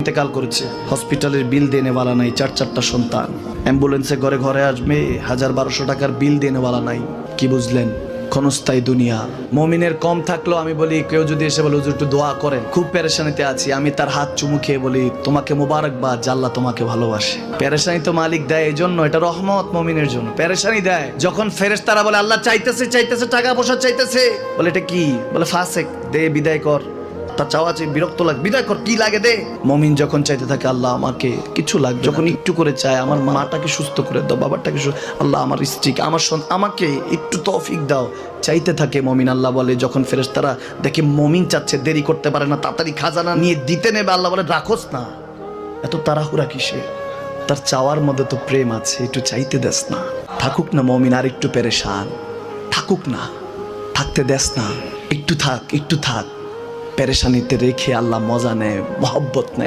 ইন্তেকাল করেছে, হসপিটালের বিল দেনেওয়ালা নাই, 4টা সন্তান, অ্যাম্বুলেন্সে ঘরে ঘরে আসবে, 1000-1200 টাকার বিল দেনেওয়ালা নাই। কি বুঝলেন? ক্ষণস্থায়ী দুনিয়া। মুমিনের কম থাকলেও আমি বলি, কেউ যদি এসে বলে হুজুর একটু দোয়া করেন, খুব পেরেশানিতে আছি, আমি তার হাত চুমু খেয়ে বলি তোমাকে মোবারকবাদ, আল্লাহ তোমাকে ভালোবাসে। পেরেশানি তো মালিক দেয়, এই জন্য এটা রহমত মুমিনের জন্য। পেরেশানি দেয় যখন ফেরেশতারা বলে আল্লাহ চাইতেছে টাকা পয়সা চাইতেছে, বলে এটা কি? বলে ফাসেক, দে বিদায় কর। তার চাওয়া আছে, বিরক্ত লাগে, বিদায় কর, কি লাগে দে। মুমিন যখন চাইতে থাকে আল্লাহ আমাকে কিছু লাগবে, যখন একটু করে চায় আমার মাটাকে সুস্থ করে দাও, বাবাটাকে আল্লাহ আমার স্ত্রীকে, আমার আমাকে একটু তৌফিক দাও, চাইতে থাকে মুমিন। আল্লাহ বলে যখন ফেরেশতারা দেখে মুমিন চাচ্ছে, দেরি করতে পারে না, তাড়াতাড়ি খাজানা নিয়ে দিতে নেবে, আল্লাহ বলে রাখোস না, এত তাড়াহুড়া কিসে? তার চাওয়ার মধ্যে তো প্রেম আছে, একটু চাইতে দেস না। থাকুক না মুমিন আর একটু পেরেশান, থাকুক না, থাকতে দেস না, একটু থাক। পেরেশানিতে রেখে আল্লাহ মজা নেয়, মহব্বত নেয়।